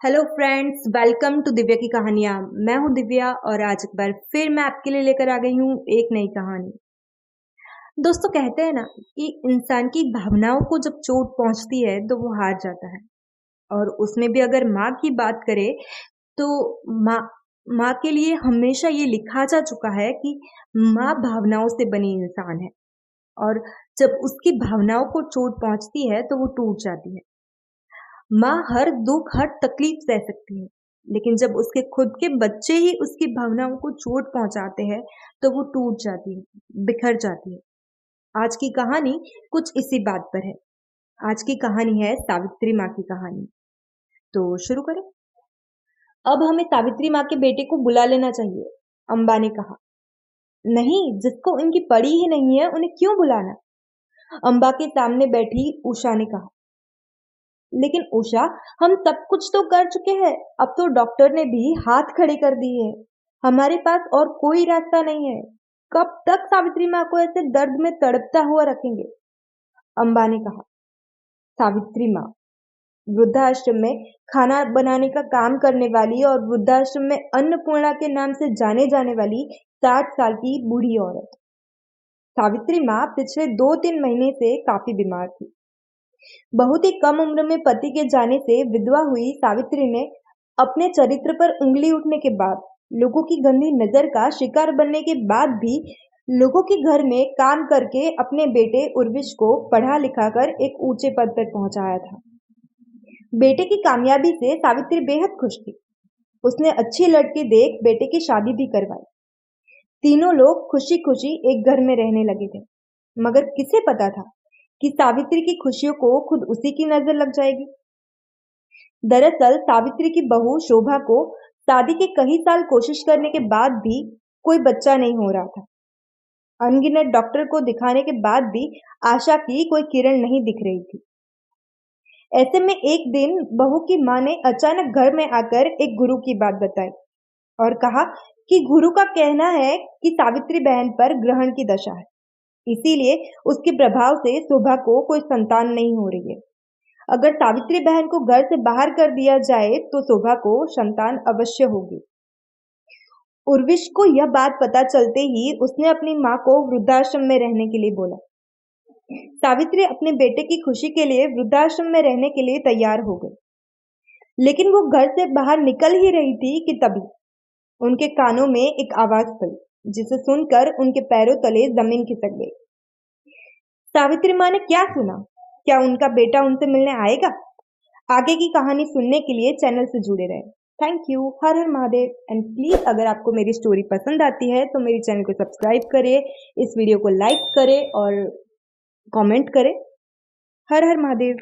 Hello friends, welcome to Divya की कहानियां। मैं हूं दिव्या और आज एक बार फिर मैं आपके लिए लेकर आ गई हूं एक नई कहानी। दोस्तों, कहते हैं ना कि इंसान की भावनाओं को जब चोट पहुंचती है तो वो हार जाता है। और उसमें भी अगर माँ की बात करें तो माँ माँ के लिए हमेशा ये लिखा जा चुका है कि माँ भावनाओं से बनी इंसान है। और जब उसकी भावनाओं को चोट पहुंचती है तो वो टूट जाती है। माँ हर दुख हर तकलीफ सह सकती है, लेकिन जब उसके खुद के बच्चे ही उसकी भावनाओं को चोट पहुंचाते हैं तो वो टूट जाती है, बिखर जाती है। आज की कहानी कुछ इसी बात पर है। आज की कहानी है सावित्री माँ की कहानी। तो शुरू करें। अब हमें सावित्री माँ के बेटे को बुला लेना चाहिए, अम्बा ने कहा। नहीं, जिसको इनकी पड़ी ही नहीं है उन्हें क्यों बुलाना, अम्बा के सामने बैठी उषा ने कहा। लेकिन उषा, हम सब कुछ तो कर चुके हैं। अब तो डॉक्टर ने भी हाथ खड़े कर दिए हैं। हमारे पास और कोई रास्ता नहीं है। कब तक सावित्री माँ को ऐसे दर्द में तड़पता हुआ रखेंगे, अम्बा ने कहा। सावित्री माँ वृद्धाश्रम में खाना बनाने का काम करने वाली और वृद्धाश्रम में अन्नपूर्णा के नाम से जाने जाने वाली 60 साल की बूढ़ी औरत। सावित्री माँ पिछले 2-3 महीने से काफी बीमार थी। बहुत ही कम उम्र में पति के जाने से विधवा हुई सावित्री ने अपने चरित्र पर उंगली उठने के बाद, लोगों की गंदी नजर का शिकार बनने के बाद भी लोगों के घर में काम करके अपने बेटे उर्विश को पढ़ा लिखा कर एक ऊंचे पद पर पहुंचाया था। बेटे की कामयाबी से सावित्री बेहद खुश थी। उसने अच्छी लड़की देख बेटे की शादी भी करवाई। तीनों लोग खुशी खुशी एक घर में रहने लगे थे। मगर किसे पता था कि सावित्री की खुशियों को खुद उसी की नजर लग जाएगी। दरअसल सावित्री की बहू शोभा को शादी के कई साल कोशिश करने के बाद भी कोई बच्चा नहीं हो रहा था। अनगिनत डॉक्टर को दिखाने के बाद भी आशा की कोई किरण नहीं दिख रही थी। ऐसे में एक दिन बहू की मां ने अचानक घर में आकर एक गुरु की बात बताई और कहा कि गुरु का कहना है कि सावित्री बहन पर ग्रहण की दशा है, इसीलिए उसके प्रभाव से शोभा को कोई संतान नहीं हो रही है। अगर सावित्री बहन को घर से बाहर कर दिया जाए तो शोभा को संतान अवश्य होगी। उर्विश को यह बात पता चलते ही उसने अपनी माँ को वृद्धाश्रम में रहने के लिए बोला। सावित्री अपने बेटे की खुशी के लिए वृद्धाश्रम में रहने के लिए तैयार हो गई। लेकिन वो घर से बाहर निकल ही रही थी कि तभी उनके कानों में एक आवाज पड़ी, जिसे सुनकर उनके पैरों तले जमीन खिसक गई। सावित्री माँ ने क्या सुना? क्या उनका बेटा उनसे मिलने आएगा? आगे की कहानी सुनने के लिए चैनल से जुड़े रहें। Thank you. Her her Mahadev. And please, अगर आपको मेरी स्टोरी पसंद आती है तो मेरी चैनल को सब्सक्राइब करें, इस वीडियो को लाइक करें और कमेंट करें। हर हर महादेव।